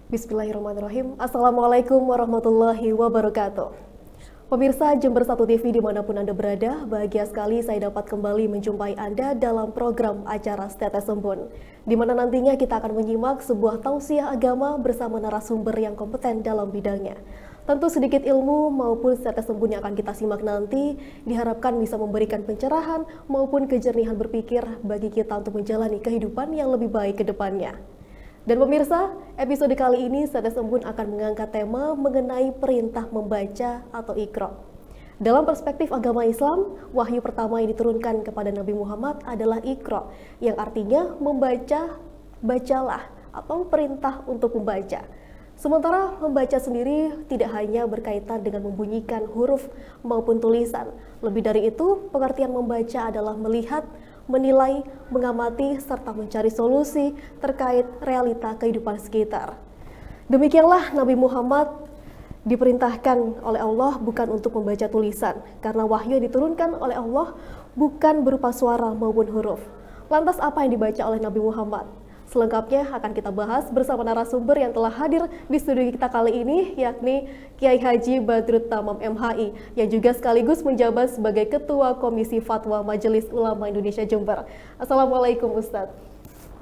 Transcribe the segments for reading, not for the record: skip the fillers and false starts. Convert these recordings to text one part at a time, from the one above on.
Bismillahirrahmanirrahim. Assalamualaikum warahmatullahi wabarakatuh. Pemirsa Jember 1 TV dimanapun Anda berada, bahagia sekali saya dapat kembali menjumpai Anda dalam program acara Tetes Embun, di mana nantinya kita akan menyimak sebuah tausiah agama bersama narasumber yang kompeten dalam bidangnya. Tentu sedikit ilmu maupun tetes embun yang akan kita simak nanti diharapkan bisa memberikan pencerahan maupun kejernihan berpikir bagi kita untuk menjalani kehidupan yang lebih baik ke depannya. Dan pemirsa, episode kali ini Tetes Embun akan mengangkat tema mengenai perintah membaca atau Iqra. Dalam perspektif agama Islam, wahyu pertama yang diturunkan kepada Nabi Muhammad adalah Iqra, yang artinya membaca, bacalah, atau perintah untuk membaca. Sementara membaca sendiri tidak hanya berkaitan dengan membunyikan huruf maupun tulisan. Lebih dari itu, pengertian membaca adalah melihat, menilai, mengamati, serta mencari solusi terkait realita kehidupan sekitar. Demikianlah Nabi Muhammad diperintahkan oleh Allah bukan untuk membaca tulisan, karena wahyu yang diturunkan oleh Allah bukan berupa suara maupun huruf. Lantas apa yang dibaca oleh Nabi Muhammad? Selengkapnya akan kita bahas bersama narasumber yang telah hadir di studio kita kali ini, yakni Kiai Haji Badrut Tamam MHI, yang juga sekaligus menjabat sebagai Ketua Komisi Fatwa Majelis Ulama Indonesia Jember. Assalamualaikum Ustadz.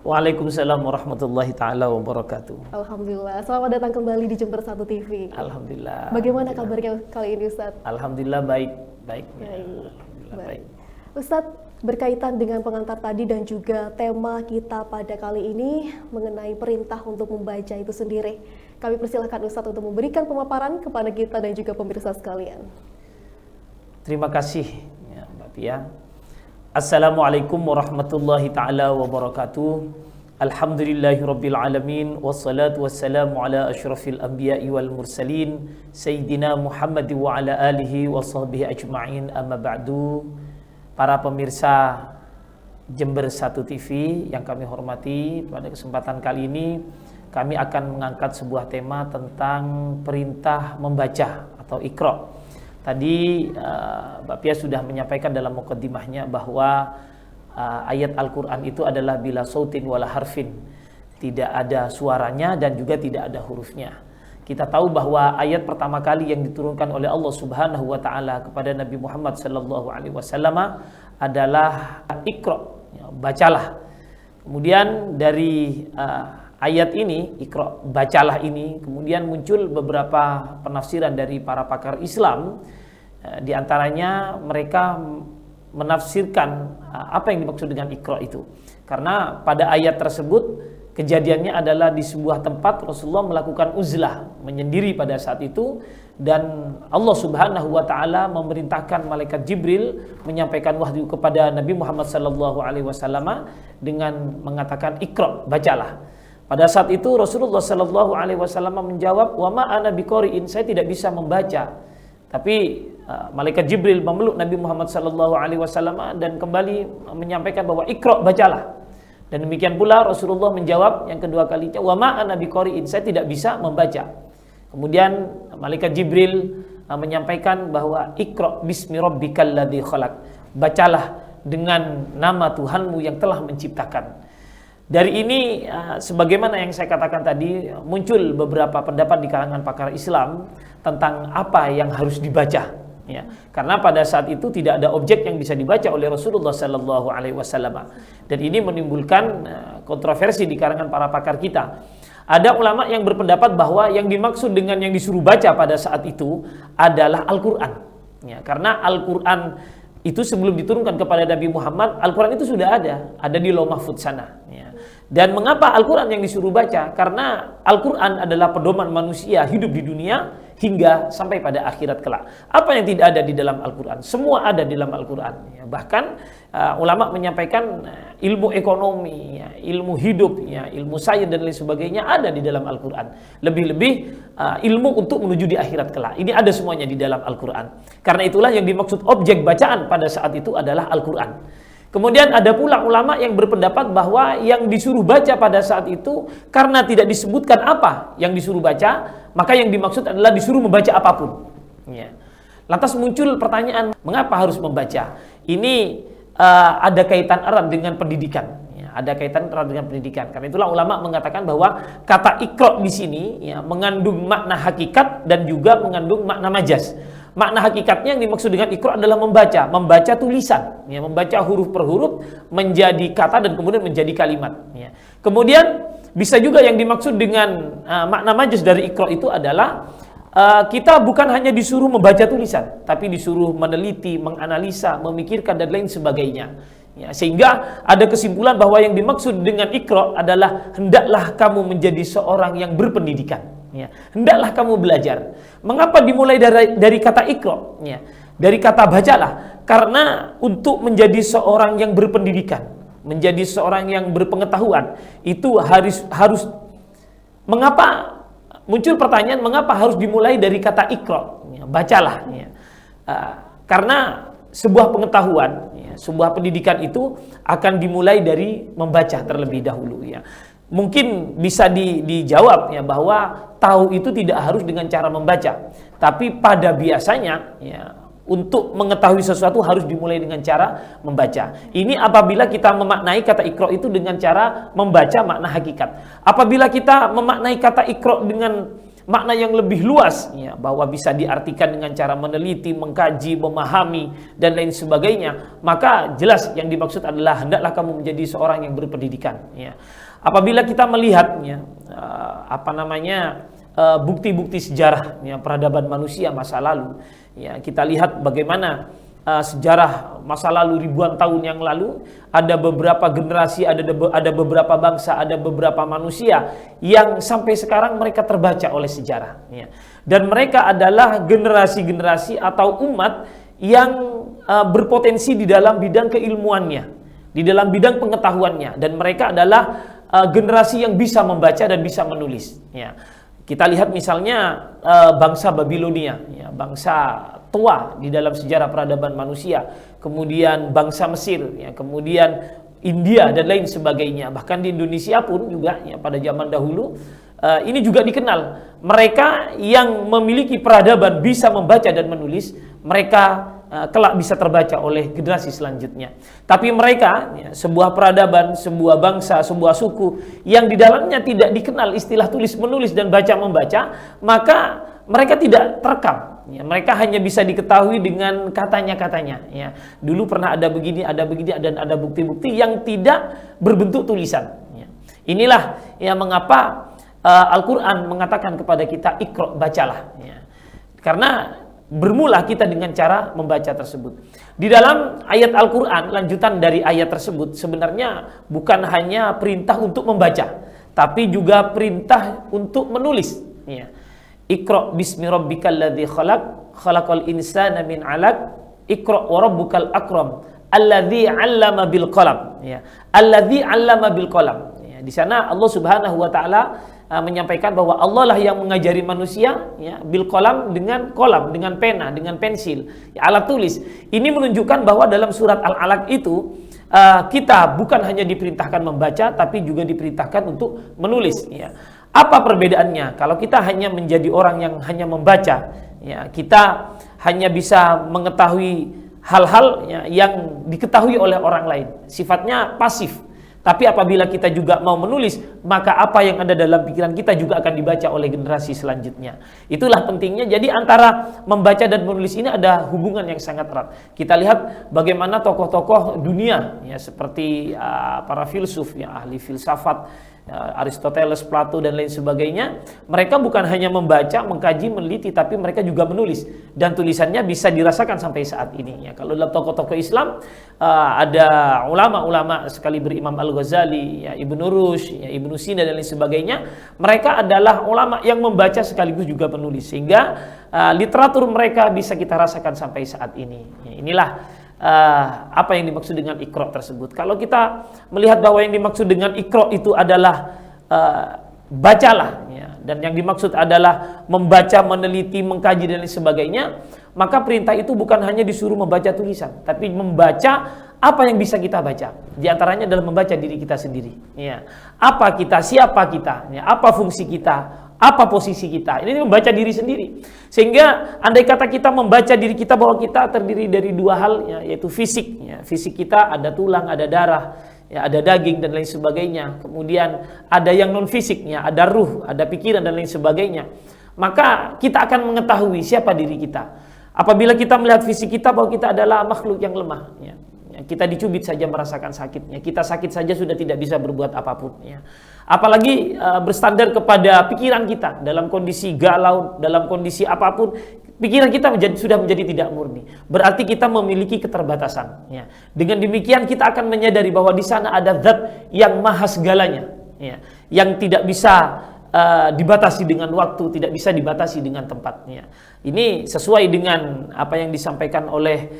Waalaikumsalam warahmatullahi ta'ala wabarakatuh. Alhamdulillah, selamat datang kembali di Jember 1 TV. Alhamdulillah. Bagaimana kabarnya kali ini Ustadz? Alhamdulillah baik. Baik. Ustadz, berkaitan dengan pengantar tadi dan juga tema kita pada kali ini mengenai perintah untuk membaca itu sendiri. Kami persilahkan Ustadz untuk memberikan pemaparan kepada kita dan juga pemirsa sekalian. Terima kasih ya, Mbak Pia. Assalamualaikum warahmatullahi ta'ala wabarakatuh. Alhamdulillahirabbil alamin wassalatu wassalamu ala asyrafil anbiya'i wal mursalin sayyidina Muhammad wa ala alihi wa sahbihi ajma'in, amma ba'du. Para pemirsa Jember 1 TV yang kami hormati, pada kesempatan kali ini kami akan mengangkat sebuah tema tentang perintah membaca atau Iqra. Tadi Mbak Pia sudah menyampaikan dalam mukaddimahnya bahwa ayat Al-Quran itu adalah bila sautin wala harfin, tidak ada suaranya dan juga tidak ada hurufnya. Kita tahu bahwa ayat pertama kali yang diturunkan oleh Allah Subhanahu wa taala kepada Nabi Muhammad sallallahu alaihi wasallam adalah Iqra, ya, bacalah. Kemudian dari ayat ini, Iqra, bacalah ini, kemudian muncul beberapa penafsiran dari para pakar Islam. Di antaranya mereka menafsirkan apa yang dimaksud dengan Iqra itu. Karena pada ayat tersebut kejadiannya adalah di sebuah tempat Rasulullah melakukan uzlah, menyendiri pada saat itu, dan Allah Subhanahu wa taala memerintahkan malaikat Jibril menyampaikan wahyu kepada Nabi Muhammad sallallahu alaihi wasallam dengan mengatakan Iqra, bacalah. Pada saat itu Rasulullah sallallahu alaihi wasallam menjawab, "Wa ma ana biqari'in," saya tidak bisa membaca. Tapi malaikat Jibril memeluk Nabi Muhammad sallallahu alaihi wasallam dan kembali menyampaikan bahwa Iqra, bacalah. Dan demikian pula Rasulullah menjawab yang kedua kalinya, "Wa ma ana biqari'in," saya tidak bisa membaca. Kemudian malaikat Jibril menyampaikan bahwa Iqra bismi rabbikal ladzi khalaq, bacalah dengan nama Tuhanmu yang telah menciptakan. Dari ini sebagaimana yang saya katakan tadi, muncul beberapa pendapat di kalangan pakar Islam tentang apa yang harus dibaca. Ya, karena pada saat itu tidak ada objek yang bisa dibaca oleh Rasulullah Sallallahu Alaihi Wasallam, dan ini menimbulkan kontroversi di kalangan para pakar kita. Ada ulama yang berpendapat bahwa yang dimaksud dengan yang disuruh baca pada saat itu adalah Al-Quran. Ya, karena Al-Quran itu sebelum diturunkan kepada Nabi Muhammad, Al-Quran itu sudah ada di Lauh Mahfudz sana. Ya. Dan mengapa Al-Quran yang disuruh baca? Karena Al-Quran adalah pedoman manusia hidup di dunia hingga sampai pada akhirat kelak. Apa yang tidak ada di dalam Al-Quran? Semua ada di dalam Al-Quran. Ya, bahkan ulama menyampaikan ilmu ekonomi, ya, ilmu hidup, ya, ilmu sains dan lain sebagainya ada di dalam Al-Quran. Lebih-lebih ilmu untuk menuju di akhirat kelak. Ini ada semuanya di dalam Al-Quran. Karena itulah yang dimaksud objek bacaan pada saat itu adalah Al-Quran. Kemudian ada pula ulama yang berpendapat bahwa yang disuruh baca pada saat itu karena tidak disebutkan apa yang disuruh baca, maka yang dimaksud adalah disuruh membaca apapun. Ya. Lantas muncul pertanyaan, mengapa harus membaca? Ini ada kaitan erat dengan pendidikan. Ya, ada kaitan erat dengan pendidikan. Karena itulah ulama mengatakan bahwa kata iqra di sini ya, mengandung makna hakikat dan juga mengandung makna majas. Makna hakikatnya yang dimaksud dengan iqra adalah membaca tulisan, ya, membaca huruf per huruf menjadi kata dan kemudian menjadi kalimat. Ya. Kemudian bisa juga yang dimaksud dengan makna majas dari iqra itu adalah kita bukan hanya disuruh membaca tulisan, tapi disuruh meneliti, menganalisa, memikirkan dan lain sebagainya. Ya, sehingga ada kesimpulan bahwa yang dimaksud dengan iqra adalah hendaklah kamu menjadi seorang yang berpendidikan. Ya, hendaklah kamu belajar. Mengapa dimulai dari kata iqra? Ya, dari kata bacalah. Karena untuk menjadi seorang yang berpendidikan, menjadi seorang yang berpengetahuan, itu harus mengapa muncul pertanyaan mengapa harus dimulai dari kata iqra? Ya, bacalah. Ya. Karena sebuah pengetahuan, ya, sebuah pendidikan itu akan dimulai dari membaca terlebih dahulu. Ya. Mungkin bisa dijawab ya bahwa tahu itu tidak harus dengan cara membaca, tapi pada biasanya ya, untuk mengetahui sesuatu harus dimulai dengan cara membaca. Ini apabila kita memaknai kata iqra itu dengan cara membaca makna hakikat. Apabila kita memaknai kata iqra dengan makna yang lebih luas ya, bahwa bisa diartikan dengan cara meneliti, mengkaji, memahami dan lain sebagainya, maka jelas yang dimaksud adalah hendaklah kamu menjadi seorang yang berpendidikan ya. Apabila kita melihatnya bukti-bukti sejarah ya, peradaban manusia masa lalu ya, kita lihat bagaimana sejarah masa lalu ribuan tahun yang lalu ada beberapa generasi, ada beberapa bangsa, ada beberapa manusia yang sampai sekarang mereka terbaca oleh sejarah ya. Dan mereka adalah generasi-generasi atau umat yang berpotensi di dalam bidang keilmuannya, di dalam bidang pengetahuannya, dan mereka adalah generasi yang bisa membaca dan bisa menulis ya. Kita lihat misalnya bangsa Babilonia ya, bangsa tua di dalam sejarah peradaban manusia, kemudian bangsa Mesir ya, kemudian India dan lain sebagainya. Bahkan di Indonesia pun juga ya, pada zaman dahulu ini juga dikenal. Mereka yang memiliki peradaban bisa membaca dan menulis, mereka kelak bisa terbaca oleh generasi selanjutnya. Tapi mereka ya, sebuah peradaban, sebuah bangsa, sebuah suku yang di dalamnya tidak dikenal istilah tulis menulis dan baca membaca, maka mereka tidak terekam ya, mereka hanya bisa diketahui dengan katanya-katanya ya. Dulu pernah ada begini dan ada bukti-bukti yang tidak berbentuk tulisan ya. Inilah yang mengapa Al-Quran mengatakan kepada kita iqra, bacalah ya. Karena bermula kita dengan cara membaca tersebut. Di dalam ayat Al-Quran, lanjutan dari ayat tersebut, sebenarnya bukan hanya perintah untuk membaca, tapi juga perintah untuk menulis ya. Iqra bismi rabbikal ladzi khalaq, khalaqal insana min 'alaq, iqra wa rabbukal akram, alladzi 'allama bil qalam ya. Alladzi 'allama bil qalam ya. Di sana Allah Subhanahu wa taala menyampaikan bahwa Allah lah yang mengajari manusia ya, bil qalam, dengan kolam, dengan pena, dengan pensil ya, alat tulis. Ini menunjukkan bahwa dalam surat Al-Alaq itu kita bukan hanya diperintahkan membaca, tapi juga diperintahkan untuk menulis ya. Apa perbedaannya? Kalau kita hanya menjadi orang yang hanya membaca ya, kita hanya bisa mengetahui hal-hal ya, yang diketahui oleh orang lain, sifatnya pasif. Tapi apabila kita juga mau menulis, maka apa yang ada dalam pikiran kita juga akan dibaca oleh generasi selanjutnya. Itulah pentingnya. Jadi antara membaca dan menulis ini ada hubungan yang sangat erat. Kita lihat bagaimana tokoh-tokoh dunia, ya, seperti para filsuf, ya, ahli filsafat, Aristoteles, Plato dan lain sebagainya, mereka bukan hanya membaca, mengkaji, meneliti, tapi mereka juga menulis, dan tulisannya bisa dirasakan sampai saat ini. Ya, kalau dalam tokoh-tokoh Islam ada ulama-ulama sekali Imam Al-Ghazali, ya, Ibnu Rushd, ya, Ibnu Sina dan lain sebagainya, mereka adalah ulama yang membaca sekaligus juga penulis, sehingga literatur mereka bisa kita rasakan sampai saat ini. Ya, inilah apa yang dimaksud dengan Iqra tersebut. Kalau kita melihat bahwa yang dimaksud dengan Iqra itu adalah bacalah, ya, dan yang dimaksud adalah membaca, meneliti, mengkaji dan lain sebagainya, maka perintah itu bukan hanya disuruh membaca tulisan, tapi membaca apa yang bisa kita baca. Di antaranya adalah membaca diri kita sendiri. Ya. Apa kita, siapa kita, ya, apa fungsi kita, apa posisi kita. Ini membaca diri sendiri. Sehingga andai kata kita membaca diri kita bahwa kita terdiri dari dua hal, ya, yaitu fisik. Ya. Fisik kita ada tulang, ada darah, ya, ada daging dan lain sebagainya. Kemudian ada yang non fisiknya, ada ruh, ada pikiran dan lain sebagainya. Maka kita akan mengetahui siapa diri kita. Apabila kita melihat fisik kita bahwa kita adalah makhluk yang lemah, ya. Kita dicubit saja merasakan sakitnya, kita sakit saja sudah tidak bisa berbuat apapun, ya. Apalagi bersandar kepada pikiran kita dalam kondisi galau, dalam kondisi apapun, pikiran kita sudah menjadi tidak murni. Berarti kita memiliki keterbatasan, ya. Dengan demikian kita akan menyadari bahwa di sana ada zat yang maha segalanya, ya, yang tidak bisa dibatasi dengan waktu, tidak bisa dibatasi dengan tempatnya. Ini sesuai dengan apa yang disampaikan oleh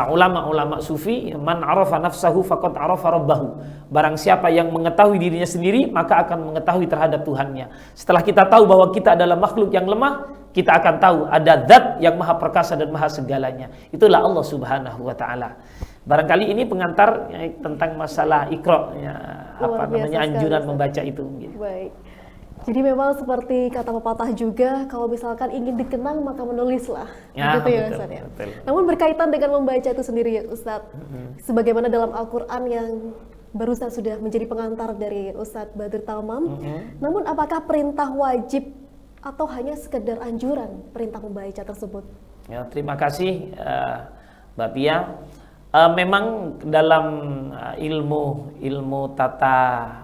ulama-ulama sufi, man arafa nafsahu faqad arafa rabbahu. Barang siapa yang mengetahui dirinya sendiri, maka akan mengetahui terhadap Tuhannya. Setelah kita tahu bahwa kita adalah makhluk yang lemah, kita akan tahu ada zat yang maha perkasa dan maha segalanya. Itulah Allah Subhanahu wa taala. Barangkali ini pengantar, ya, tentang masalah Iqra, ya, apa namanya, anjuran membaca itu, gitu. Baik. Jadi memang seperti kata pepatah juga, kalau misalkan ingin dikenang maka menulislah, ya, gitu ya betul, Ustaz ya. betul. Namun berkaitan dengan membaca itu sendiri ya Ustaz, sebagaimana dalam Al-Quran yang barusan sudah menjadi pengantar dari Ustaz Badr Tamam, namun apakah perintah wajib atau hanya sekedar anjuran perintah membaca tersebut? Ya, terima kasih Mbak Pia. Memang dalam ilmu tata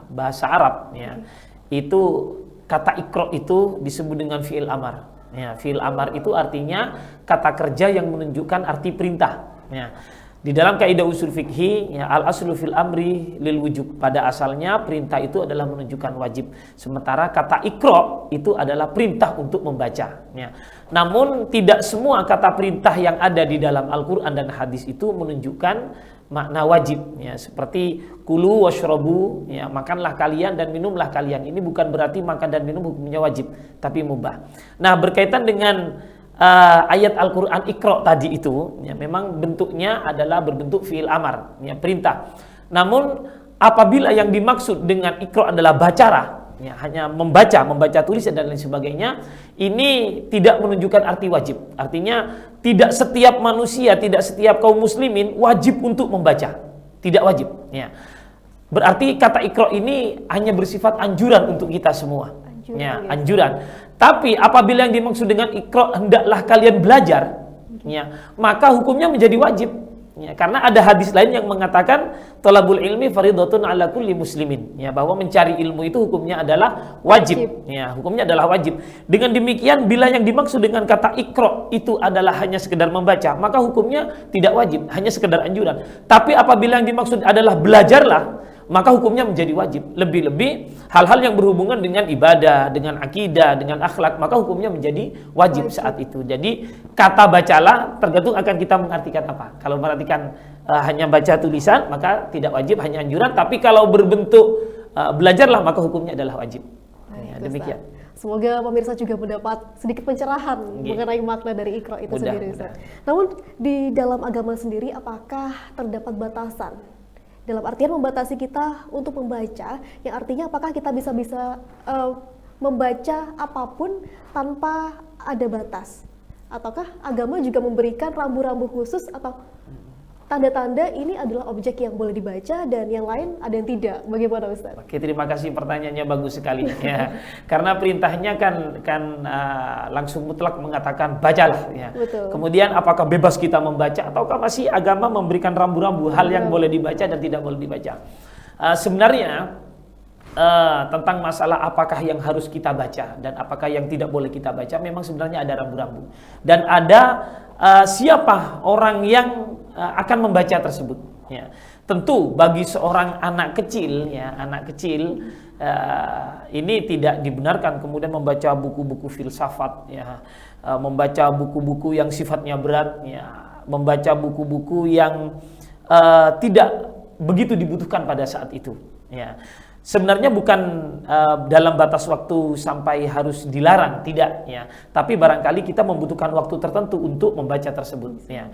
bahasa Arab, ya, itu kata Iqra itu disebut dengan fi'il amar. Ya, fi'il amar itu artinya kata kerja yang menunjukkan arti perintah. Ya. Di dalam kaidah usul fikhi, ya, al aslu fil amri lil wujub. Pada asalnya perintah itu adalah menunjukkan wajib. Sementara kata Iqra itu adalah perintah untuk membaca. Ya. Namun tidak semua kata perintah yang ada di dalam Al-Quran dan hadis itu menunjukkan makna wajib, ya, seperti kulu washrabu, ya, makanlah kalian dan minumlah kalian. Ini bukan berarti makan dan minum hukumnya wajib, tapi mubah. Nah, berkaitan dengan ayat Al-Quran Iqra tadi itu, ya, memang bentuknya adalah berbentuk fi'il amar, ya, perintah. Namun apabila yang dimaksud dengan Iqra adalah bacara, ya, hanya membaca tulisan dan lain sebagainya, ini tidak menunjukkan arti wajib. Artinya tidak setiap manusia, tidak setiap kaum muslimin wajib untuk membaca. Tidak wajib, ya. Berarti kata Iqra ini hanya bersifat anjuran untuk kita semua. Anjuran. Tapi apabila yang dimaksud dengan Iqra hendaklah kalian belajar, ya, maka hukumnya menjadi wajib. Ya, karena ada hadis lain yang mengatakan talabul ilmi fardhatun ala kulli muslimin, ya, bahwa mencari ilmu itu hukumnya adalah wajib. Ya, hukumnya adalah wajib. Dengan demikian bila yang dimaksud dengan kata Iqra itu adalah hanya sekedar membaca, maka hukumnya tidak wajib, hanya sekedar anjuran. Tapi apabila yang dimaksud adalah belajarlah, maka hukumnya menjadi wajib. Lebih-lebih hal-hal yang berhubungan dengan ibadah, dengan akidah, dengan akhlak, maka hukumnya menjadi wajib saat itu. Jadi kata bacalah tergantung akan kita mengartikan apa. Kalau mengartikan hanya baca tulisan, maka tidak wajib, hanya anjuran. Tapi kalau berbentuk belajarlah, maka hukumnya adalah wajib. Ya, demikian. Semoga pemirsa juga mendapat sedikit pencerahan mengenai makna dari Iqra itu sendiri, Ustaz. Namun di dalam agama sendiri, apakah terdapat batasan? Dalam artian membatasi kita untuk membaca, yang artinya apakah kita bisa membaca apapun tanpa ada batas? Ataukah agama juga memberikan rambu-rambu khusus atau tanda-tanda ini adalah objek yang boleh dibaca dan yang lain ada yang tidak? Bagaimana Ustaz? Oke, terima kasih, pertanyaannya bagus sekali. Ya. Karena perintahnya kan langsung mutlak mengatakan bacalah. Ya. Kemudian apakah bebas kita membaca ataukah masih agama memberikan rambu-rambu hal yang boleh dibaca dan tidak boleh dibaca? Sebenarnya tentang masalah apakah yang harus kita baca dan apakah yang tidak boleh kita baca, memang sebenarnya ada rambu-rambu dan ada siapa orang yang akan membaca tersebut. Ya. Tentu bagi seorang anak kecil, ya anak kecil ini tidak dibenarkan kemudian membaca buku-buku filsafat, ya, membaca buku-buku yang sifatnya berat, ya, membaca buku-buku yang tidak begitu dibutuhkan pada saat itu. Ya. Sebenarnya bukan dalam batas waktu sampai harus dilarang, tidak, ya. Tapi barangkali kita membutuhkan waktu tertentu untuk membaca tersebut, ya.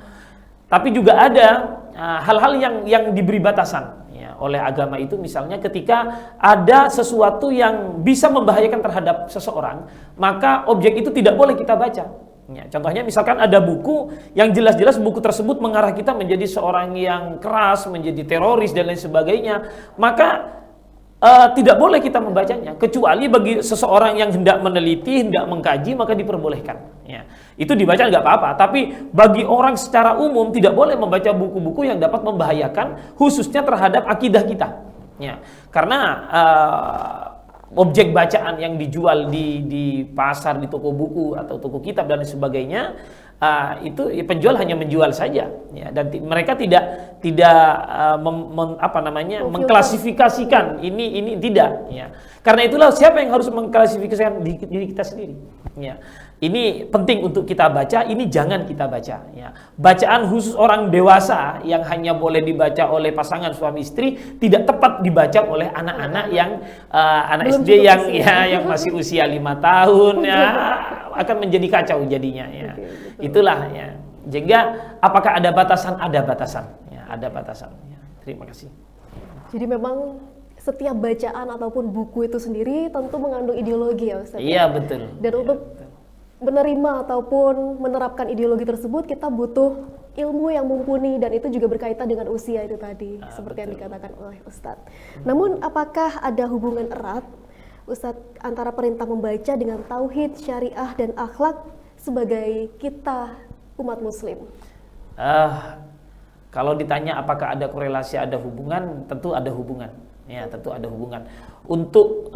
Tapi juga ada hal-hal yang diberi batasan, ya, oleh agama itu, misalnya ketika ada sesuatu yang bisa membahayakan terhadap seseorang, maka objek itu tidak boleh kita baca. Ya, contohnya misalkan ada buku yang jelas-jelas buku tersebut mengarah kita menjadi seorang yang keras, menjadi teroris dan lain sebagainya, maka tidak boleh kita membacanya, kecuali bagi seseorang yang hendak meneliti, hendak mengkaji, maka diperbolehkan. Ya, itu dibaca nggak apa-apa. Tapi bagi orang secara umum tidak boleh membaca buku-buku yang dapat membahayakan, khususnya terhadap akidah kita. Ya, karena objek bacaan yang dijual di pasar, di toko buku atau toko kitab dan sebagainya, itu penjual hanya menjual saja, ya, dan mereka tidak mengklasifikasikan ini tidak, ya. Karena itulah siapa yang harus mengklasifikasikan diri kita sendiri, ya. Ini penting untuk kita baca, ini jangan kita baca, ya. Bacaan khusus orang dewasa yang hanya boleh dibaca oleh pasangan suami istri tidak tepat dibaca oleh anak-anak yang anak SD yang masih usia 5 tahun, ya, akan menjadi kacau jadinya, ya. Itulah, ya. Sehingga apakah ada batasan? Ada batasan, ya, ada batasan, ya. Terima kasih. Jadi memang setiap bacaan ataupun buku itu sendiri tentu mengandung ideologi, ya Ustaz. Iya, betul. Dan untuk menerima ataupun menerapkan ideologi tersebut kita butuh ilmu yang mumpuni, dan itu juga berkaitan dengan usia itu tadi, seperti yang dikatakan oleh Ustadz. Namun apakah ada hubungan erat Ustadz antara perintah membaca dengan tauhid, syariah, dan akhlak sebagai kita umat muslim? Kalau ditanya apakah ada korelasi, ada hubungan, tentu ada hubungan. Ya, tentu ada hubungan. Untuk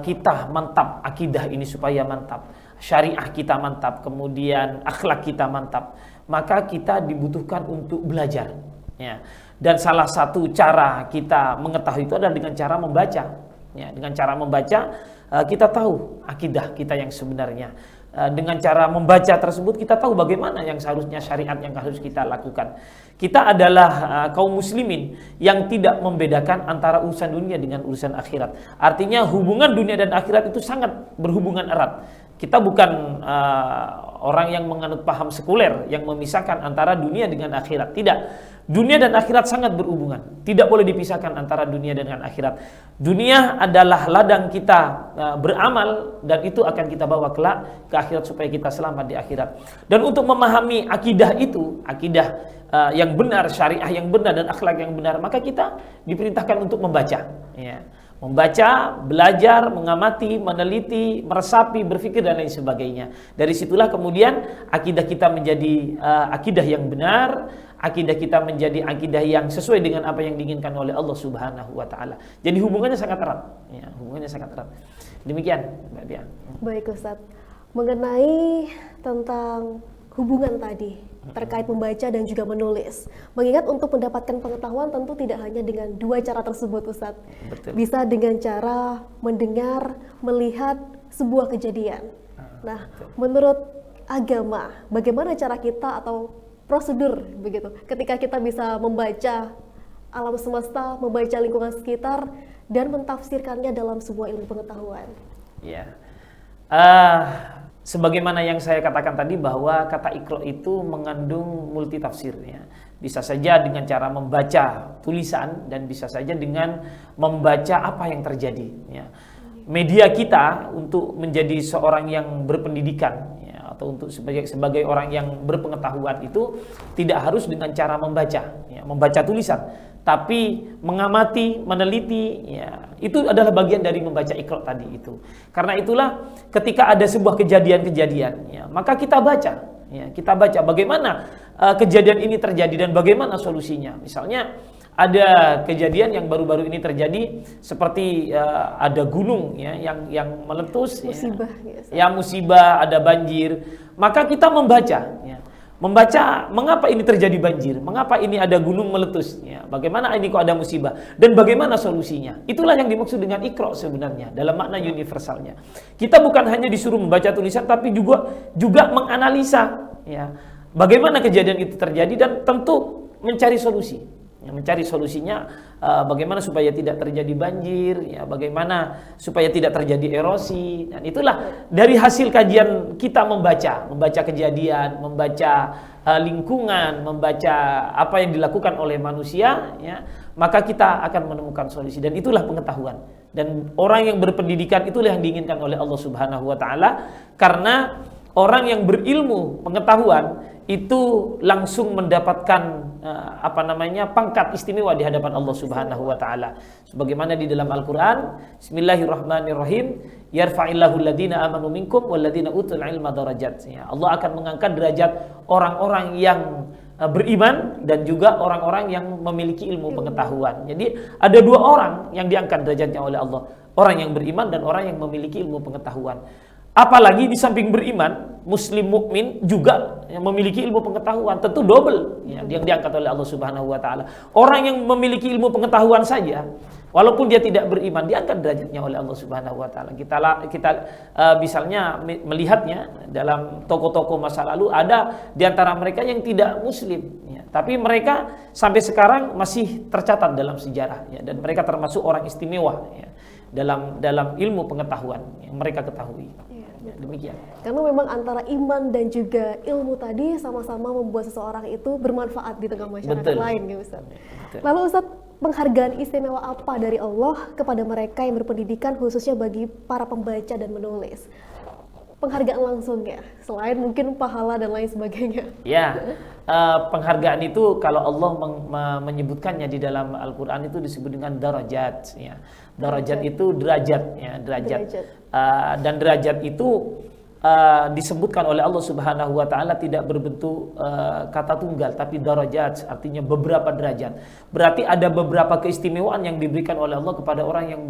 kita mantap akidah ini supaya mantap, syariah kita mantap, kemudian akhlak kita mantap, maka kita dibutuhkan untuk belajar. Ya. Dan salah satu cara kita mengetahui itu adalah dengan cara membaca. Ya, dengan cara membaca kita tahu akidah kita yang sebenarnya. Dengan cara membaca tersebut kita tahu bagaimana yang seharusnya syariat yang harus kita lakukan. Kita adalah kaum muslimin yang tidak membedakan antara urusan dunia dengan urusan akhirat. Artinya hubungan dunia dan akhirat itu sangat berhubungan erat. Kita bukan orang yang menganut paham sekuler yang memisahkan antara dunia dengan akhirat. Tidak. Dunia dan akhirat sangat berhubungan. Tidak boleh dipisahkan antara dunia dengan akhirat. Dunia adalah ladang kita beramal, dan itu akan kita bawa kelak ke akhirat supaya kita selamat di akhirat. Dan untuk memahami akidah itu, akidah yang benar, syariah yang benar, dan akhlak yang benar, maka kita diperintahkan untuk membaca. Ya. Membaca, belajar, mengamati, meneliti, meresapi, berpikir, dan lain sebagainya. Dari situlah kemudian akidah kita menjadi akidah yang benar, akidah kita menjadi akidah yang sesuai dengan apa yang diinginkan oleh Allah Subhanahu wa taala. Jadi hubungannya sangat erat, ya, hubungannya sangat erat. Demikian, Mbak Dia. Baik Ustadz, mengenai tentang hubungan tadi terkait membaca dan juga menulis. Mengingat untuk mendapatkan pengetahuan tentu tidak hanya dengan dua cara tersebut Ustadz. Betul. Bisa dengan cara mendengar, melihat sebuah kejadian. Nah, betul. Menurut agama, bagaimana cara kita atau prosedur begitu ketika kita bisa membaca alam semesta, membaca lingkungan sekitar, dan mentafsirkannya dalam sebuah ilmu pengetahuan? Ya. Sebagaimana yang saya katakan tadi bahwa kata Iqra itu mengandung multi tafsir, ya. Bisa saja dengan cara membaca tulisan dan bisa saja dengan membaca apa yang terjadi, ya. Media kita untuk menjadi seorang yang berpendidikan, ya, atau untuk sebagai orang yang berpengetahuan itu tidak harus dengan cara membaca, ya, membaca tulisan, tapi mengamati, meneliti, ya, itu adalah bagian dari membaca Iqra tadi itu. Karena itulah ketika ada sebuah kejadian-kejadian, ya, maka kita baca, ya, kita baca bagaimana kejadian ini terjadi dan bagaimana solusinya. Misalnya ada kejadian yang baru-baru ini terjadi seperti ada gunung ya yang meletus, musibah, ya musibah, ada banjir, maka kita membaca mengapa ini terjadi banjir, mengapa ini ada gunung meletus, ya, bagaimana ini kok ada musibah, dan bagaimana solusinya. Itulah yang dimaksud dengan Iqra sebenarnya dalam makna universalnya. Kita bukan hanya disuruh membaca tulisan, tapi juga menganalisa, ya, bagaimana kejadian itu terjadi dan tentu mencari solusi. Mencari solusinya, bagaimana supaya tidak terjadi banjir, ya, bagaimana supaya tidak terjadi erosi. Dan itulah dari hasil kajian kita membaca kejadian, membaca lingkungan, membaca apa yang dilakukan oleh manusia, ya, maka kita akan menemukan solusi. Dan itulah pengetahuan. Dan orang yang berpendidikan itulah yang diinginkan oleh Allah Subhanahu wa taala, karena orang yang berilmu pengetahuan itu langsung mendapatkan pangkat istimewa di hadapan Allah Subhanahu wa taala. Sebagaimana di dalam Al-Qur'an, Bismillahirrahmanirrahim, yarfa'illahu alladziina aamanu minkum walladziina utul ilma darajat. Ya, Allah akan mengangkat derajat orang-orang yang beriman dan juga orang-orang yang memiliki ilmu pengetahuan. Jadi ada dua orang yang diangkat derajatnya oleh Allah, orang yang beriman dan orang yang memiliki ilmu pengetahuan. Apalagi di samping beriman, muslim mukmin juga yang memiliki ilmu pengetahuan, tentu double ya, yang diangkat oleh Allah Subhanahu wa taala. Orang yang memiliki ilmu pengetahuan saja, walaupun dia tidak beriman, diangkat derajatnya oleh Allah Subhanahu wa taala. Kita misalnya melihatnya dalam tokoh-tokoh masa lalu, ada di antara mereka yang tidak muslim ya, tapi mereka sampai sekarang masih tercatat dalam sejarah ya, dan mereka termasuk orang istimewa ya, dalam ilmu pengetahuan yang mereka ketahui. Demikian. Karena memang antara iman dan juga ilmu tadi sama-sama membuat seseorang itu bermanfaat di tengah masyarakat lain, ya Ustaz. Betul. Lalu Ustaz, penghargaan istimewa apa dari Allah kepada mereka yang berpendidikan, khususnya bagi para pembaca dan menulis? Penghargaan langsung ya, selain mungkin pahala dan lain sebagainya. Ya, penghargaan itu kalau Allah menyebutkannya di dalam Al-Quran itu disebut dengan darajat. Ya. Darajat itu derajat, ya, derajat. Dan derajat itu disebutkan oleh Allah Subhanahu wa taala tidak berbentuk kata tunggal, tapi darajat, artinya beberapa derajat. Berarti ada beberapa keistimewaan yang diberikan oleh Allah kepada orang yang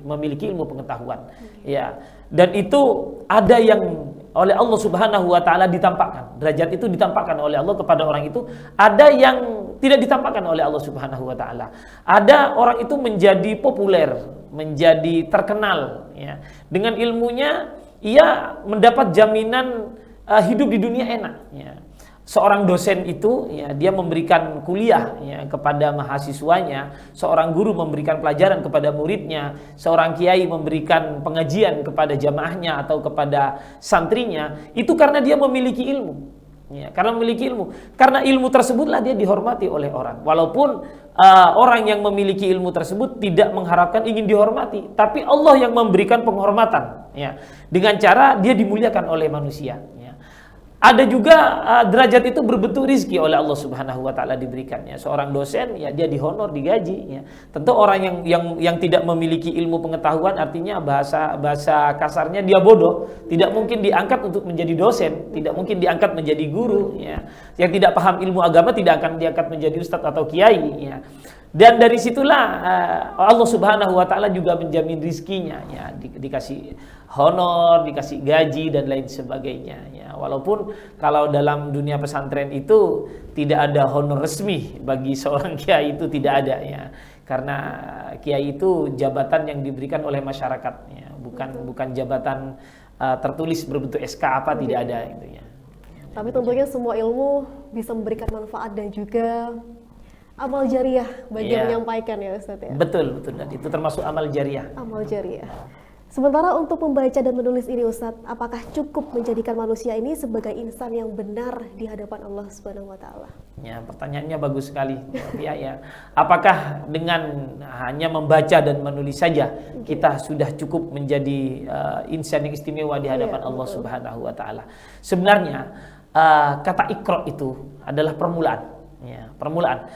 memiliki ilmu pengetahuan. Ya. Dan itu ada yang oleh Allah Subhanahu wa taala ditampakkan. Derajat itu ditampakkan oleh Allah kepada orang itu, ada yang tidak ditampakkan oleh Allah Subhanahu wa taala. Ada orang itu menjadi populer, menjadi terkenal ya. Dengan ilmunya ia mendapat jaminan hidup di dunia enak ya. Seorang dosen itu ya, dia memberikan kuliah ya, kepada mahasiswanya, seorang guru memberikan pelajaran kepada muridnya, seorang kiai memberikan pengajian kepada jamaahnya atau kepada santrinya, itu karena dia memiliki ilmu. Ya, karena memiliki ilmu. Karena ilmu tersebutlah dia dihormati oleh orang. Walaupun orang yang memiliki ilmu tersebut tidak mengharapkan ingin dihormati, tapi Allah yang memberikan penghormatan ya, dengan cara dia dimuliakan oleh manusia. Ada juga derajat itu berbentuk rizki oleh Allah Subhanahu wa taala diberikannya. Seorang dosen ya dia dihonor, digaji ya. Tentu orang yang tidak memiliki ilmu pengetahuan, artinya bahasa kasarnya dia bodoh, tidak mungkin diangkat untuk menjadi dosen, tidak mungkin diangkat menjadi guru ya. Yang tidak paham ilmu agama tidak akan diangkat menjadi ustadz atau kiai ya. Dan dari situlah Allah Subhanahu wa taala juga menjamin rizkinya ya, dikasih honor, dikasih gaji dan lain sebagainya ya. Walaupun kalau dalam dunia pesantren itu tidak ada honor resmi bagi seorang kiai, itu tidak ada ya. Karena kiai itu jabatan yang diberikan oleh masyarakat ya, bukan jabatan tertulis berbentuk SK apa, tidak ada itu ya. Tapi tentunya semua ilmu bisa memberikan manfaat dan juga amal jariah bagi yang menyampaikan ya Ustaz ya. Betul, dan itu termasuk amal jariah. Amal jariah. Sementara untuk membaca dan menulis ini Ustaz, apakah cukup menjadikan manusia ini sebagai insan yang benar di hadapan Allah Subhanahu wa taala? Ya, pertanyaannya bagus sekali. Ya. Apakah dengan hanya membaca dan menulis saja kita sudah cukup menjadi insan yang istimewa di hadapan Allah Subhanahu wa taala? Sebenarnya kata Iqra itu adalah permulaan, ya, permulaan.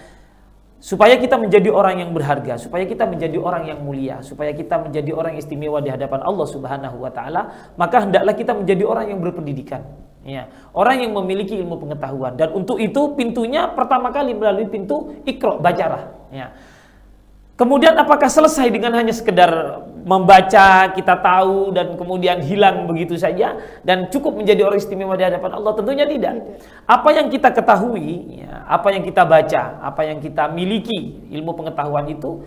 Supaya kita menjadi orang yang berharga, supaya kita menjadi orang yang mulia, supaya kita menjadi orang yang istimewa di hadapan Allah Subhanahu wa taala, maka hendaklah kita menjadi orang yang berpendidikan, ya. Orang yang memiliki ilmu pengetahuan, dan untuk itu pintunya pertama kali melalui pintu Iqra, bacalah, Ya. Kemudian apakah selesai dengan hanya sekedar membaca, kita tahu dan kemudian hilang begitu saja dan cukup menjadi orang istimewa di hadapan Allah? Tentunya tidak. Apa yang kita ketahui, ya, apa yang kita baca, apa yang kita miliki, ilmu pengetahuan itu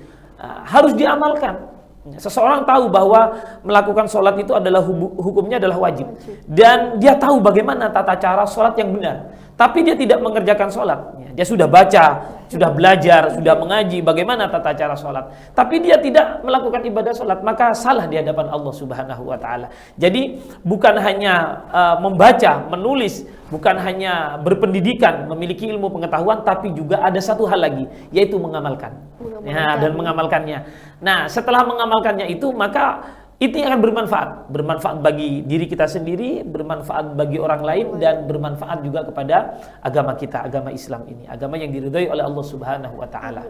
harus diamalkan. Seseorang tahu bahwa melakukan sholat itu adalah hukumnya adalah wajib. Dan dia tahu bagaimana tata cara sholat yang benar. Tapi dia tidak mengerjakan sholat. Dia sudah baca, sudah belajar, sudah mengaji bagaimana tata cara sholat. Tapi dia tidak melakukan ibadah sholat. Maka salah di hadapan Allah Subhanahu wa ta'ala. Jadi bukan hanya membaca, menulis, bukan hanya berpendidikan, memiliki ilmu pengetahuan, tapi juga ada satu hal lagi, yaitu mengamalkan. Ya, dan mengamalkannya. Nah, setelah mengamalkannya itu, maka itu akan bermanfaat bagi diri kita sendiri, bermanfaat bagi orang lain, dan bermanfaat juga kepada agama kita, agama Islam ini, agama yang diridhai oleh Allah Subhanahu wa ta'ala.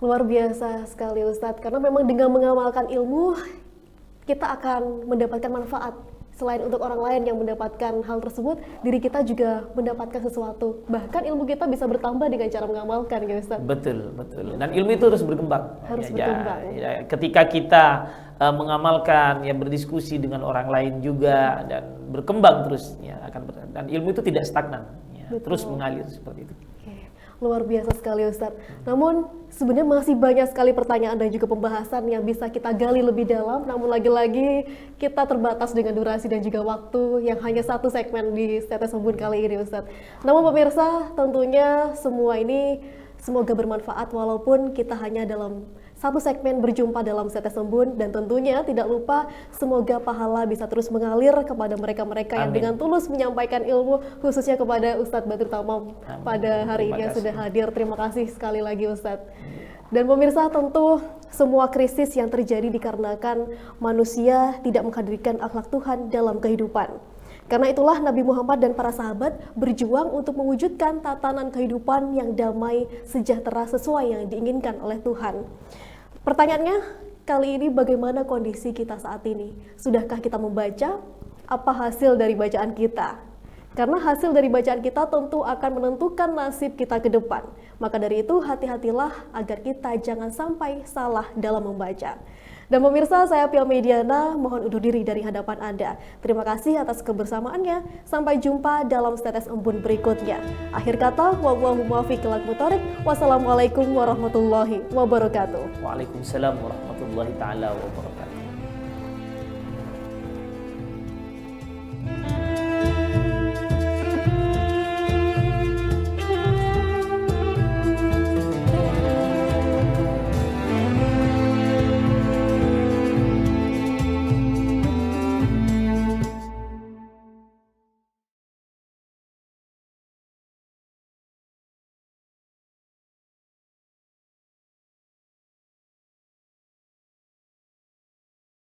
Luar biasa sekali Ustadz, karena memang dengan mengamalkan ilmu kita akan mendapatkan manfaat. Selain untuk orang lain yang mendapatkan hal tersebut, diri kita juga mendapatkan sesuatu. Bahkan ilmu kita bisa bertambah dengan cara mengamalkan, ya Ustaz. Betul. Dan ilmu itu harus berkembang. Harus berkembang. Ketika kita mengamalkan, ya berdiskusi dengan orang lain juga dan berkembang terus, ya dan ilmu itu tidak stagnan, ya, terus mengalir seperti itu. Luar biasa sekali Ustadz. Namun sebenarnya masih banyak sekali pertanyaan dan juga pembahasan yang bisa kita gali lebih dalam. Namun lagi-lagi kita terbatas dengan durasi dan juga waktu yang hanya satu segmen di Tetes Embun kali ini Ustadz. Namun pemirsa, tentunya semua ini semoga bermanfaat walaupun kita hanya dalam satu segmen berjumpa dalam Tetes Embun, dan tentunya tidak lupa semoga pahala bisa terus mengalir kepada mereka-mereka yang dengan tulus menyampaikan ilmu, khususnya kepada Ustadz Badrul Tamam pada hari ini yang sudah hadir. Terima kasih sekali lagi Ustadz. Dan pemirsa, tentu semua krisis yang terjadi dikarenakan manusia tidak menghadirkan akhlak Tuhan dalam kehidupan. Karena itulah Nabi Muhammad dan para sahabat berjuang untuk mewujudkan tatanan kehidupan yang damai, sejahtera sesuai yang diinginkan oleh Tuhan. Pertanyaannya kali ini, bagaimana kondisi kita saat ini? Sudahkah kita membaca? Apa hasil dari bacaan kita? Karena hasil dari bacaan kita tentu akan menentukan nasib kita ke depan. Maka dari itu hati-hatilah agar kita jangan sampai salah dalam membaca. Dan pemirsa, saya Pia Mediana mohon undur diri dari hadapan Anda. Terima kasih atas kebersamaannya. Sampai jumpa dalam Tetes Embun berikutnya. Akhir kata, wallahu muwaffiq ila aqwamit thoriq. Wassalamualaikum warahmatullahi wabarakatuh. Waalaikumsalam warahmatullahi taala wabarakatuh.